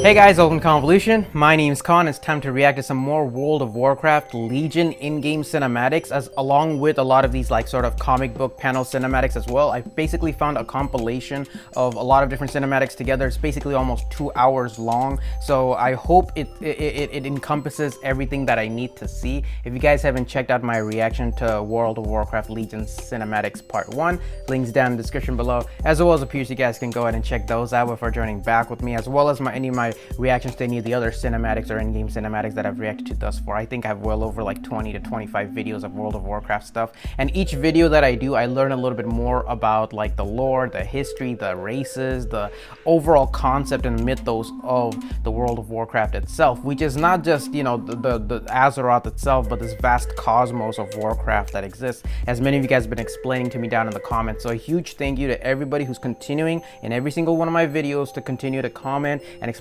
Hey guys, welcome to Khanvolution. My name is Khan. It's time to react to some more World of Warcraft Legion in-game cinematics, as along with a lot of these like sort of comic book panel cinematics as well. I basically found a compilation of a lot of different cinematics together. It's basically almost 2 hours long, so I hope it encompasses everything that I need to see. If you guys haven't checked out my reaction to World of Warcraft Legion cinematics part 1, links down in the description below, as well as appears you guys can go ahead and check those out before joining back with me, as well as any of my reactions to any of the other cinematics or in-game cinematics that I've reacted to thus far. I think I have well over like 20 to 25 videos of World of Warcraft stuff, and each video that I do, I learn a little bit more about like the lore, the history, the races, the overall concept and mythos of the World of Warcraft itself, which is not just, you know, the Azeroth itself, but this vast cosmos of Warcraft that exists, as many of you guys have been explaining to me down in the comments. So a huge thank you to everybody who's continuing in every single one of my videos to continue to comment and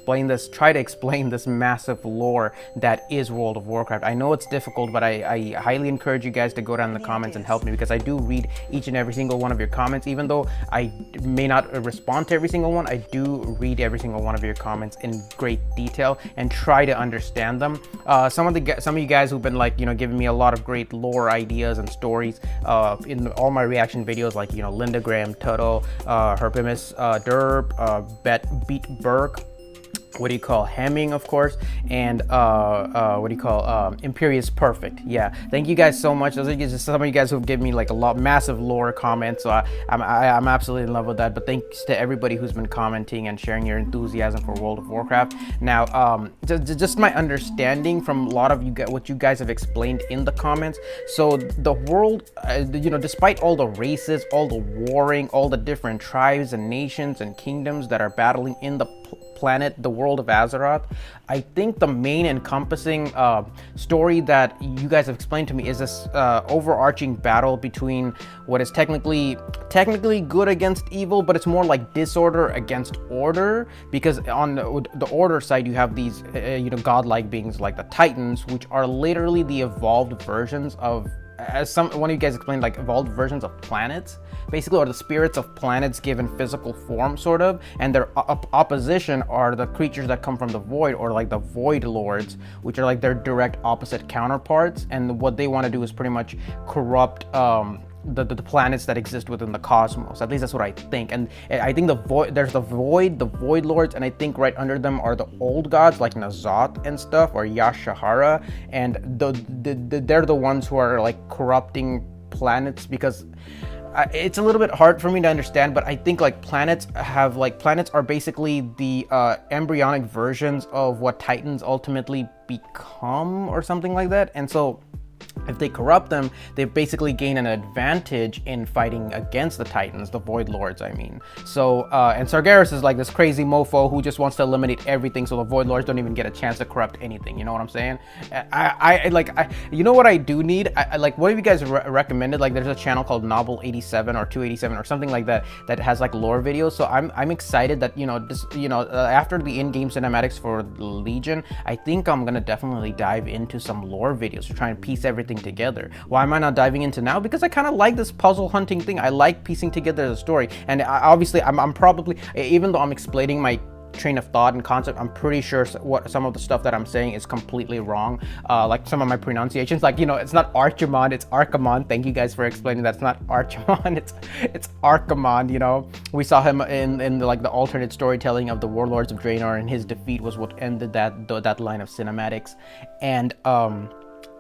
try to explain this massive lore that is World of Warcraft. I know it's difficult, but I highly encourage you guys to go down in the comments and help me, because I do read each and every single one of your comments. Even though I may not respond to every single one, I do read every single one of your comments in great detail and try to understand them. Some of you guys who've been like, you know, giving me a lot of great lore ideas and stories in all my reaction videos, like, you know, Linda Graham, Tuttle, Herpimus, Derp, Beat Burke, Hemming, of course, and Imperious Perfect. Yeah, thank you guys so much. Those are just some of you guys who've given me like massive lore comments, so I'm absolutely in love with that. But thanks to everybody who's been commenting and sharing your enthusiasm for World of Warcraft. Now, just my understanding from a lot of what you guys have explained in the comments. So the world, you know, despite all the races, all the warring, all the different tribes and nations and kingdoms that are battling in the planet, the world of Azeroth, I think the main encompassing story that you guys have explained to me is this overarching battle between what is technically good against evil, but it's more like disorder against order, because on the order side you have these you know, godlike beings like the Titans, which are literally the evolved versions of, as one of you guys explained, like evolved versions of planets, basically, or the spirits of planets given physical form, sort of. And their opposition are the creatures that come from the void, or like the void lords, which are like their direct opposite counterparts. And what they want to do is pretty much corrupt the planets that exist within the cosmos. At least that's what I think. And I think there's the void lords, and I think right under them are the old gods like N'Zoth and stuff, or Yashahara, and they're the ones who are like corrupting planets, because it's a little bit hard for me to understand, but I think like planets are basically the embryonic versions of what Titans ultimately become, or something like that. And so if they corrupt them, they basically gain an advantage in fighting against the Titans, the Void Lords, I mean. So, and Sargeras is like this crazy mofo who just wants to eliminate everything, so the Void Lords don't even get a chance to corrupt anything, you know what I'm saying? You know what I do need? Like, what have you guys recommended? Like, there's a channel called Novel 87 or 287 or something like that, that has like lore videos. So I'm excited that, you know, after the in-game cinematics for Legion, I think I'm gonna definitely dive into some lore videos to try and piece everything together. Why am I not diving into now? Because I kind of like this puzzle hunting thing. I like piecing together the story, and obviously I'm probably, even though I'm explaining my train of thought and concept, I'm pretty sure some of the stuff that I'm saying is completely wrong, like some of my pronunciations, like, you know, it's not Archimond, it's Archimond. Thank you guys for explaining that. It's not Archimond, it's Archimond. You know, we saw him in like the alternate storytelling of the Warlords of Draenor, and his defeat was what ended that line of cinematics. And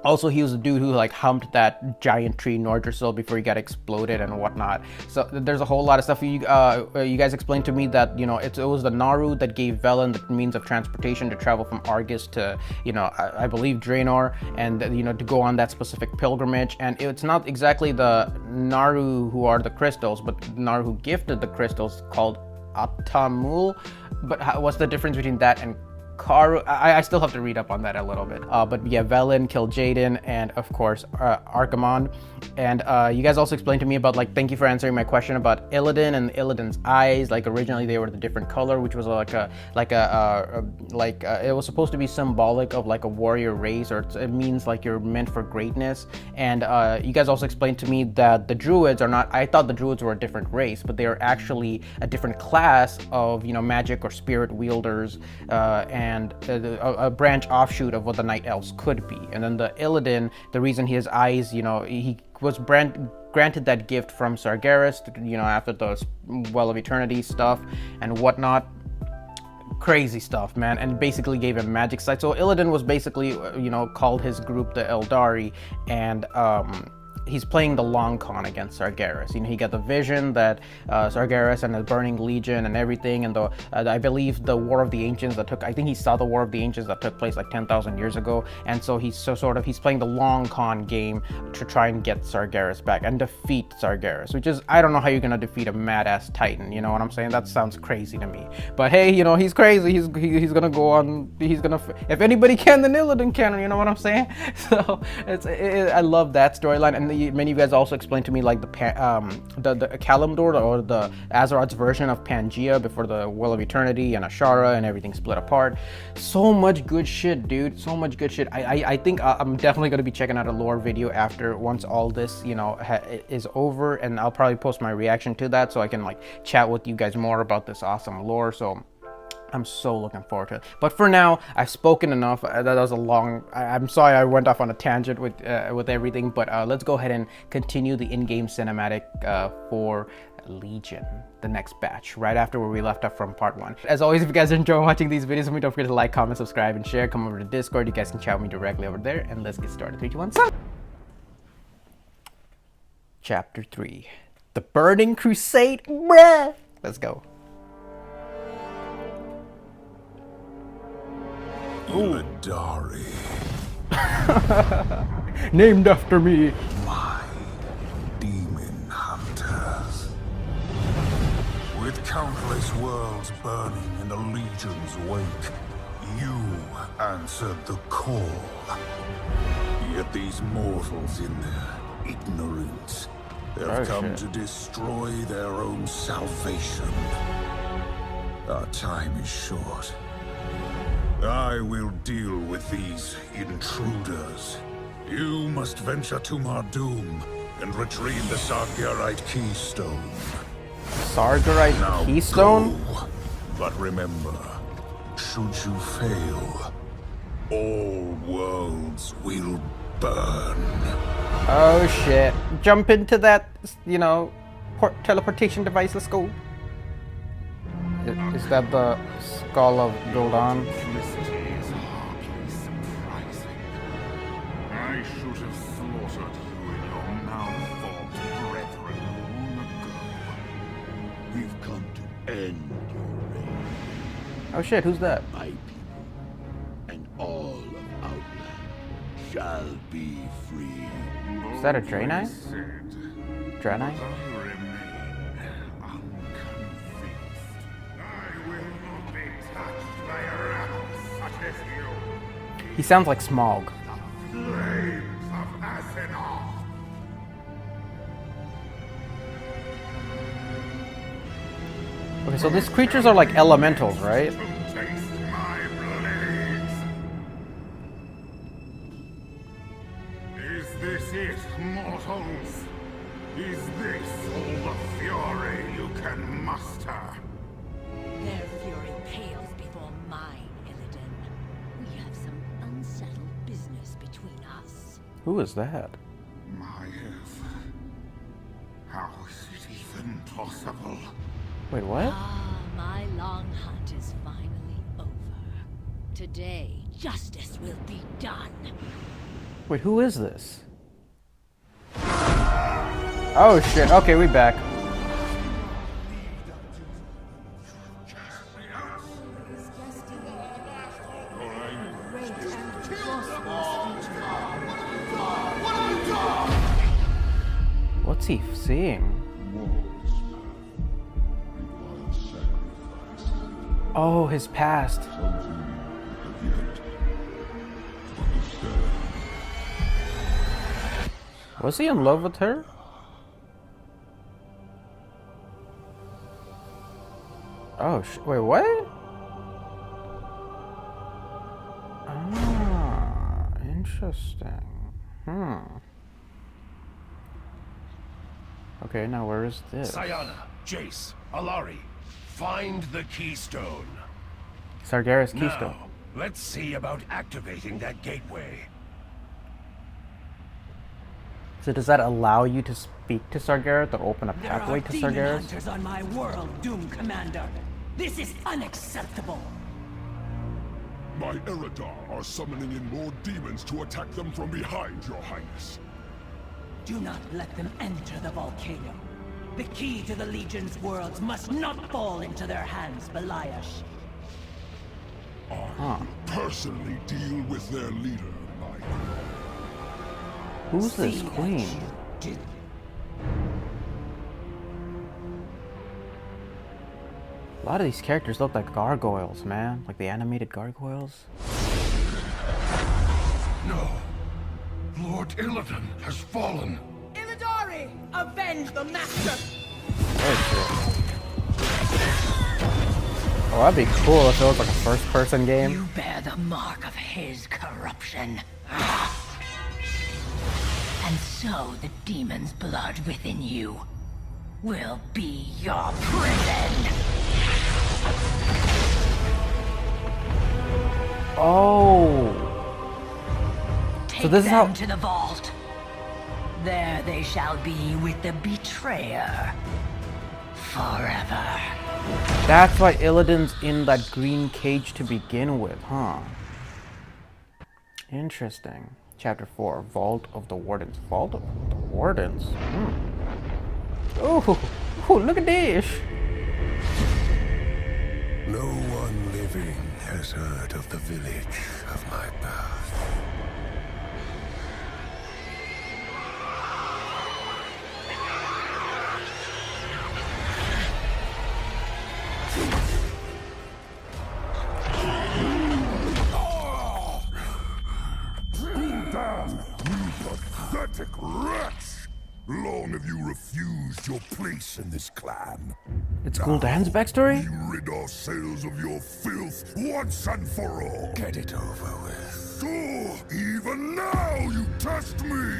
also, he was the dude who like humped that giant tree Nordrassil before he got exploded and whatnot. So there's a whole lot of stuff. You guys explained to me that, you know, it was the Naru that gave Velen the means of transportation to travel from Argus to, you know, I believe Draenor, and, you know, to go on that specific pilgrimage. And it's not exactly the Naru who are the crystals, but the Naru who gifted the crystals, called Atamul. But what's the difference between that and Karu, I still have to read up on that a little bit. But yeah, Velen killed Jaden, and of course Archimonde. And you guys also explained to me about, like, thank you for answering my question about Illidan and Illidan's eyes. Like, originally they were the different color, which was it was supposed to be symbolic of like a warrior race, or it means like you're meant for greatness. And you guys also explained to me that the druids are not, I thought the druids were a different race, but they are actually a different class of, you know, magic or spirit wielders, and a branch offshoot of what the night elves could be. And then the Illidan, the reason his eyes, you know, he was granted that gift from Sargeras, you know, after the Well of Eternity stuff and whatnot. Crazy stuff, man, and basically gave him magic sight. So Illidan was basically, you know, called his group the Eldari, and he's playing the long con against Sargeras. You know, he got the vision that Sargeras and the Burning Legion and everything, and I believe the War of the Ancients that took, I think he saw the War of the Ancients that took place like 10,000 years ago, and so he's he's playing the long con game to try and get Sargeras back and defeat Sargeras, which is, I don't know how you're gonna defeat a mad-ass Titan, you know what I'm saying? That sounds crazy to me. But hey, you know, he's crazy, he's gonna go on, if anybody can, then Illidan can, you know what I'm saying? So I love that storyline. And many of you guys also explained to me like the Kalimdor, or the Azeroth's version of Pangea before the Well of Eternity and Ashara and everything split apart. So much good shit, dude. So much good shit. I think I'm definitely going to be checking out a lore video once all this, you know, is over, and I'll probably post my reaction to that so I can like chat with you guys more about this awesome lore. So I'm so looking forward to it. But for now, I've spoken enough. That was a long, I'm sorry I went off on a tangent with everything, but let's go ahead and continue the in-game cinematic for Legion, the next batch, right after where we left off from part 1. As always, if you guys enjoy watching these videos, don't forget to like, comment, subscribe, and share. Come over to Discord. You guys can chat with me directly over there, and let's get started. 3, 2, 1, stop! Chapter 3. The Burning Crusade, bruh! Let's go. Illidan. Named after me. My demon hunters. With countless worlds burning in the Legion's wake, you answered the call. Yet these mortals in their ignorance have come to destroy their own salvation. Our time is short. I will deal with these intruders. You must venture to Mardoom and retrieve the Sargerite Keystone. Sargerite Keystone? Go. But remember, should you fail, all worlds will burn. Oh shit. Jump into that, you know, teleportation device. Let's go. Is that the skull of Gul'dan? I should have slaughtered you and your malformed brethren long ago. We've come to end your reign. Oh shit, who's that? My people and all of Outland shall be free. Is that a Draenei? Draenei? He sounds like Smaug. Okay, so these creatures are like elementals, right? Is this it, mortals? Is this all the fury you can muster? Their fury pales before mine, Illidan. We have some unsettled business between us. Who is that? Maiev. How is it even possible? Wait, what? Ah, my long hunt is finally over. Today, justice will be done. Wait, who is this? Oh shit, okay, we back. What's he seeing? Oh, his past. Was he in love with her? Oh, wait, what? Ah, interesting. Okay, now where is this? Sayana, Jace, Alari, find the keystone. Sargeras Keystone. Now, let's see about activating that gateway. So does that allow you to speak to Sargeras or open a There pathway are to demon Sargeras? hunters on my world, Doom Commander. This is unacceptable. My Eridar are summoning in more demons to attack them from behind, Your Highness. Do not let them enter the volcano. The key to the Legion's worlds must not fall into their hands, Beliash. I will personally deal with their leader, my Who's this See that queen? you do. A lot of these characters look like gargoyles, man. Like the animated gargoyles. No. Lord Illidan has fallen. Illidari! Avenge the Master! Oh, that'd be cool if it was like a first-person game. You bear the mark of his corruption. And so the demon's blood within you will be your prison. Oh. Take this is them how- to the vault. There they shall be with the betrayer. Forever. That's why Illidan's in that green cage to begin with, huh? Interesting. Chapter 4, Vault of the Wardens. Vault of the Wardens? Oh, look at this! No one living has heard of the village of my path. Gul'dan, you pathetic wretch! Long have you refused your place in this clan. It's Gul'dan's backstory? We rid ourselves of your filth once and for all. Get it over with. So, even now you test me!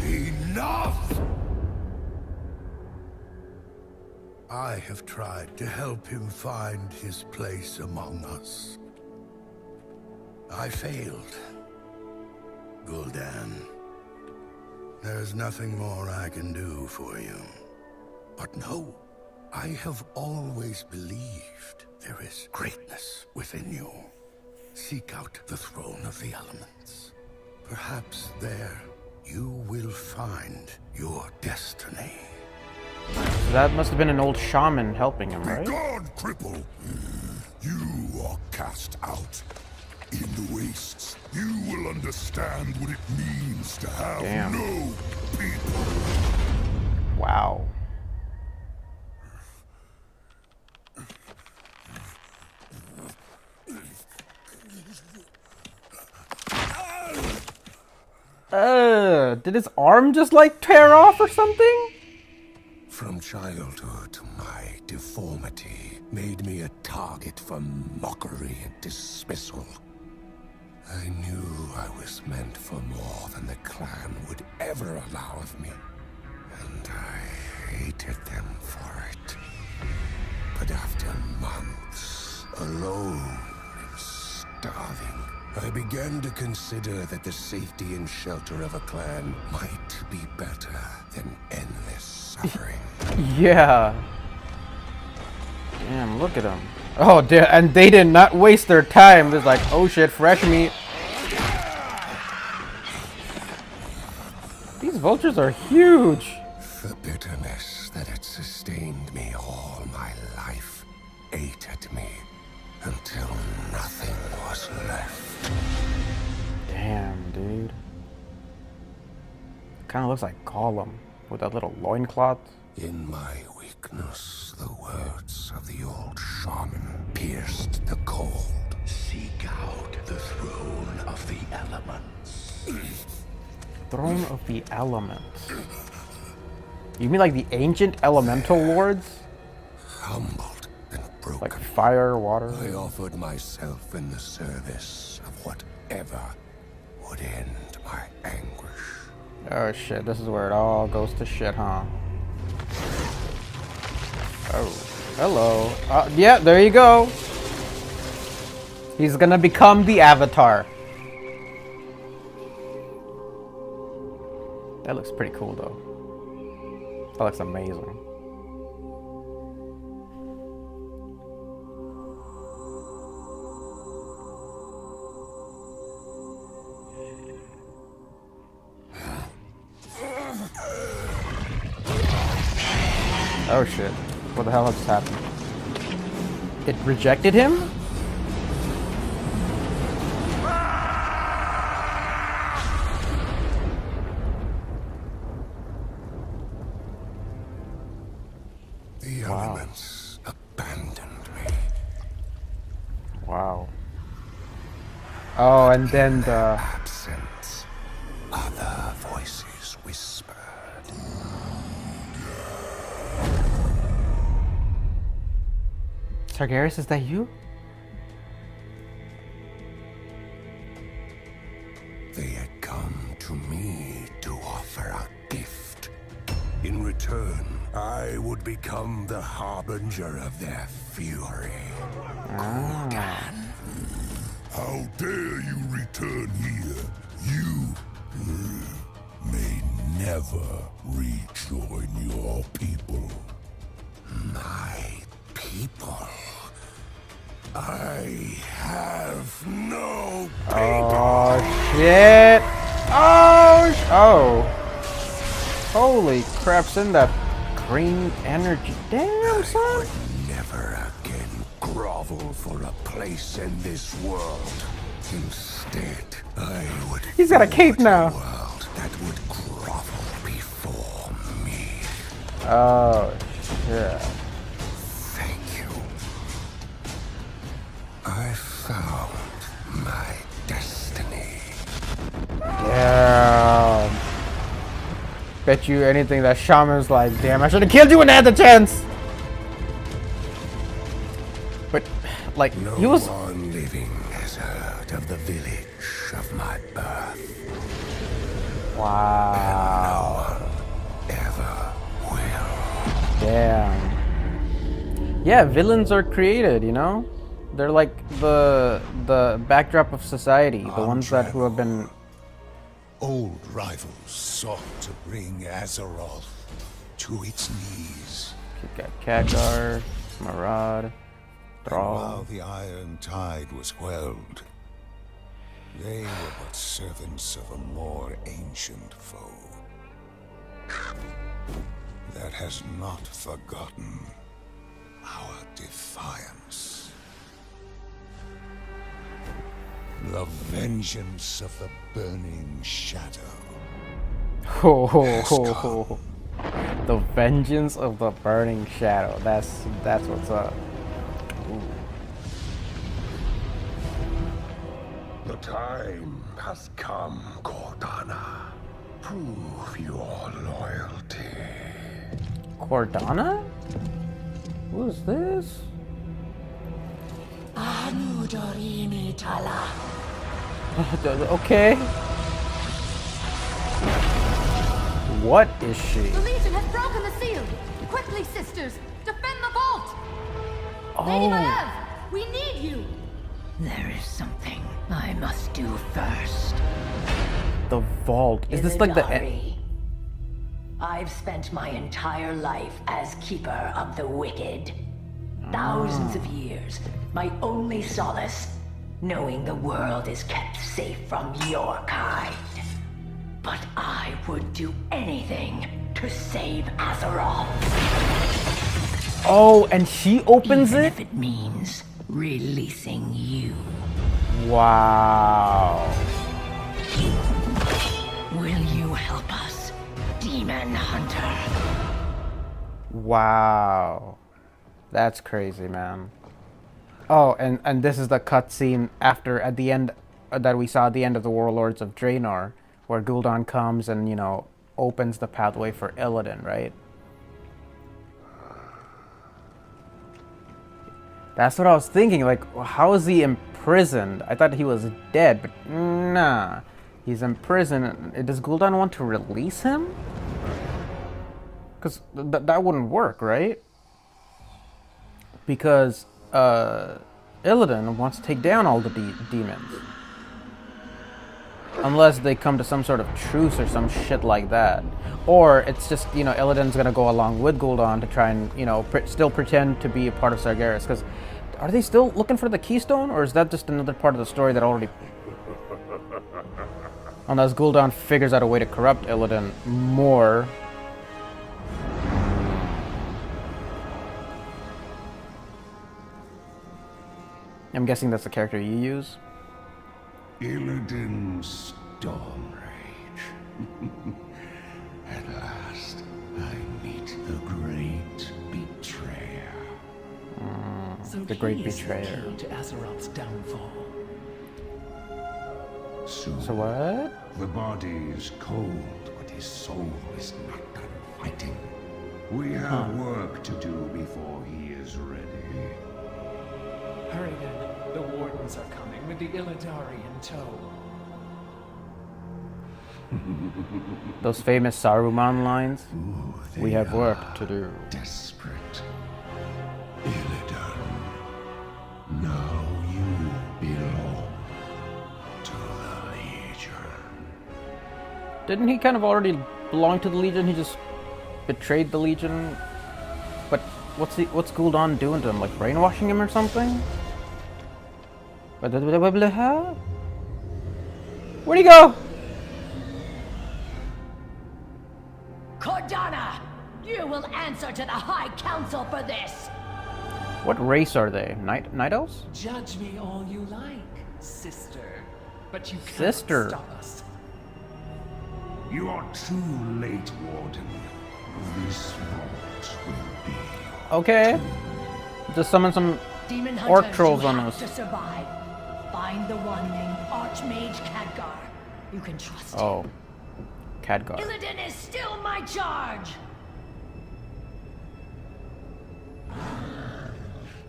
Enough! I have tried to help him find his place among us. I failed. Gul'dan, there's nothing more I can do for you. But no, I have always believed there is greatness within you. Seek out the throne of the elements. Perhaps there you will find your destiny. That must have been an old shaman helping him, right? God, cripple! You are cast out. In the wastes, you will understand what it means to have Damn. no people. Wow. Did his arm just like tear off or something? From childhood, my deformity made me a target for mockery and dismissal. I knew I was meant for more than the clan would ever allow of me, and I hated them for it. But after months, alone and starving, I began to consider that the safety and shelter of a clan might be better than endless suffering. Yeah. Damn, look at them. Oh, and they did not waste their time. There's like, oh shit, fresh meat. These vultures are huge. The bitterness that had sustained me all my life ate at me until nothing was left. Damn, dude. Kind of looks like Gollum with that little loincloth. In my weakness, the words of the old shaman pierced the cold. Seek out the throne of the elements. Throne of the Elements. You mean like the ancient elemental lords? Humbled and broken, Like fire, water? I offered myself in the service of whatever would end my anguish. Oh shit, this is where it all goes to shit, huh? Oh, hello. Yeah, there you go. He's gonna become the Avatar. That looks pretty cool though. That looks amazing. Oh shit. What the hell just happened? It rejected him? The elements abandoned me. Wow. Oh, and then the... Absence. Other voices whispered. Sargeras, is that you? They had come to me to offer a gift. In return, I would become the harbinger of their fury. Gul'dan. How dare you return here? You may never rejoin your people. My people. I have no people. Oh shit! Oh! Holy crap! Send that green energy. Damn, son. I would never again grovel for a place in this world. Instead, I would. He's got a cape forge now. A world that would grovel before me. Oh shit! Thank you. I found my destiny. Damn. Bet you anything that Shaman's like, damn, I should have killed you when I had the chance. But, like, No he was. one living has heard of the village of my birth. Wow. Ever will. Damn. Yeah, villains are created, you know? They're like the backdrop of society, the ones that who have been. Old rivals sought to bring Azeroth to its knees. You got Khadgar, Marad, And Thrall. while the Iron Tide was quelled, they were but servants of a more ancient foe that has not forgotten our defiance. The vengeance of the Burning Shadow. Ho ho ho ho. The vengeance of the Burning Shadow. That's what's up. Ooh. The time has come, Cortana. Prove your loyalty. Cordana? Who's this? Okay. What is she? The Legion has broken the seal! Quickly, sisters! Defend the vault! Lady Oh, Maiev, we need you! There is something I must do first. the vault. Is this like the Illidari. I've spent my entire life as keeper of the wicked. Thousands of years, my only solace, knowing the world is kept safe from your kind. But I would do anything to save Azeroth. Oh, and she opens Even it? if it means releasing you. Wow. Will you help us, Demon Hunter? Wow. That's crazy, man. Oh, and this is the cutscene after at the end that we saw at the end of the Warlords of Draenor, where Gul'dan comes and, you know, opens the pathway for Illidan, right? That's what I was thinking. Like, how is he imprisoned? I thought he was dead, but nah. He's in prison. Does Gul'dan want to release him? Because that wouldn't work, right? Because Illidan wants to take down all the demons. Unless they come to some sort of truce or some shit like that. Or it's just, you know, Illidan's gonna go along with Gul'dan to try and, you know, still pretend to be a part of Sargeras. Because are they still looking for the keystone? Or is that just another part of the story that already... Unless Gul'dan figures out a way to corrupt Illidan more. I'm guessing that's the character you use. Illidan's storm rage. At last, I meet the great betrayer. So The great he is betrayer. the key to Azeroth's downfall. Soon, So what? the body is cold, but his soul is not done fighting. We have work to do before he is ready. Hurry then, the Wardens are coming with the Illidari in tow. Those famous Saruman lines. They We have work are to do. Desperate. Illidan, now you belong to the Legion. Didn't he kind of already belong to the Legion? He just betrayed the Legion. But what's Gul'dan doing to him? Like brainwashing him or something? Where'd he go? Cordana, you will answer to the High Council for this. What race are they? Night elves? Judge me all you like, sister. But you can't Sister. stop us. You are too late, Warden. This vault will be Okay. Just summon some Demon orc hunters, trolls you on have us. to survive. Find the one named Archmage Khadgar. You can trust him. Oh. Khadgar. Illidan is still my charge.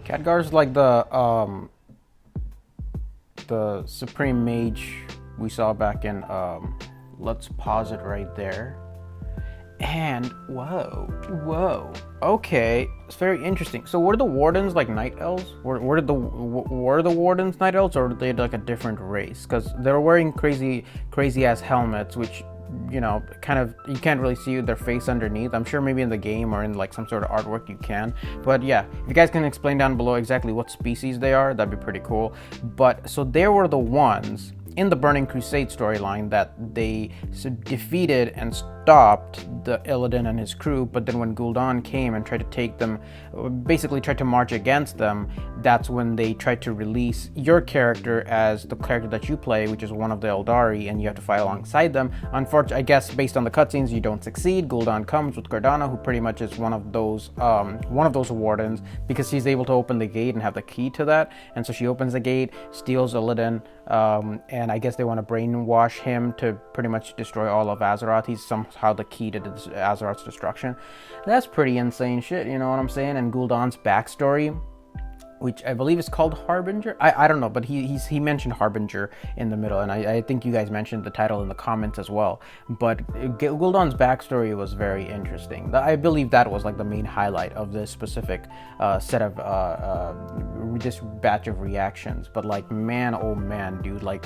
Khadgar's like the supreme mage we saw back in let's pause it right there. And whoa, okay, it's very interesting. So were the Wardens like night elves? Were the Wardens night elves, or were they like a different race? Because they were wearing crazy ass helmets, which, you know, kind of, you can't really see their face underneath. I'm sure maybe in the game or in like some sort of artwork you can. But yeah, if you guys can explain down below exactly what species they are, that'd be pretty cool. But so they were the ones in the Burning Crusade storyline that they defeated and stopped the Illidan and his crew, but then when Gul'dan came and tried to take them, basically tried to march against them, that's when they tried to release your character as the character that you play, which is one of the Eldari, and you have to fight alongside them. Unfortunately, I guess based on the cutscenes, you don't succeed. Gul'dan comes with Cordana, who pretty much is one of those wardens, because she's able to open the gate and have the key to that, and so she opens the gate, steals Illidan, and I guess they want to brainwash him to pretty much destroy all of Azeroth. He's somehow the key to Azeroth's destruction. That's pretty insane shit, you know what I'm saying? And Gul'dan's backstory, which I believe is called Harbinger. I don't know, but he mentioned Harbinger in the middle, and I think you guys mentioned the title in the comments as well. But Gul'dan's backstory was very interesting. I believe that was like the main highlight of this specific set of this batch of reactions. But like, man, oh man, dude, like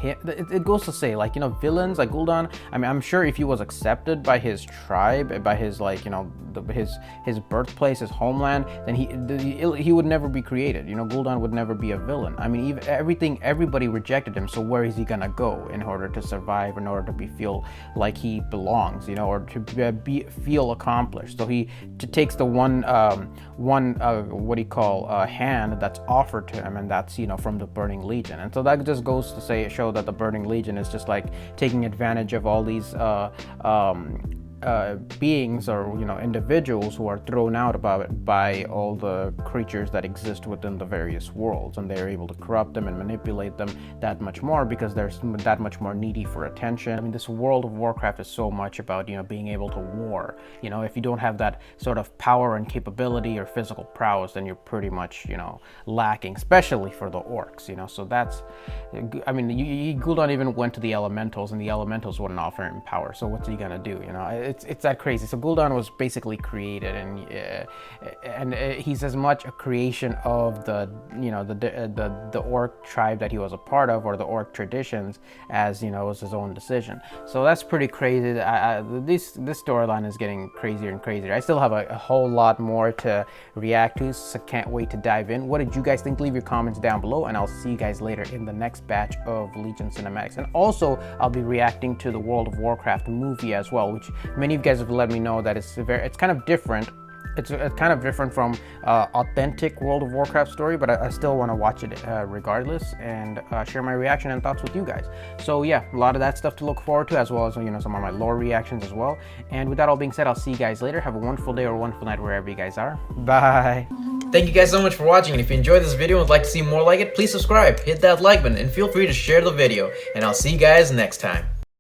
it goes to say, like, you know, villains like Gul'dan, I mean, I'm sure if he was accepted by his tribe, by his, like, you know, his birthplace, his homeland, then he would never be created. You know, Gul'dan would never be a villain. I mean, everybody rejected him, so where is he gonna go in order to survive, in order to feel like he belongs, you know, or to feel accomplished? So he takes the one what do you call, hand that's offered to him, and that's, you know, from the Burning Legion. And so that just goes to show that the Burning Legion is just like taking advantage of all these beings or individuals who are thrown out by all the creatures that exist within the various worlds, and they're able to corrupt them and manipulate them that much more because they're that much more needy for attention. I mean, this World of Warcraft is so much about being able to war. If you don't have that sort of power and capability or physical prowess, then you're pretty much lacking, especially for the orcs. So that's, I mean, Gul'dan even went to the elementals, and the elementals wouldn't offer him power. So what's he gonna do? It's that crazy. So Gul'dan was basically created, and he's as much a creation of the orc tribe that he was a part of, or the orc traditions, as was his own decision. So that's pretty crazy. This storyline is getting crazier and crazier. I still have a whole lot more to react to, so can't wait to dive in. What did you guys think? Leave your comments down below, and I'll see you guys later in the next batch of Legion cinematics. And also, I'll be reacting to the World of Warcraft movie as well, which many of you guys have let me know that it's kind of different. It's kind of different from authentic World of Warcraft story, but I still want to watch it regardless, and share my reaction and thoughts with you guys. So yeah, a lot of that stuff to look forward to, as well as some of my lore reactions as well. And with that all being said, I'll see you guys later. Have a wonderful day or a wonderful night wherever you guys are. Bye. Thank you guys so much for watching, and if you enjoyed this video and would like to see more like it, please subscribe, hit that like button, and feel free to share the video. And I'll see you guys next time.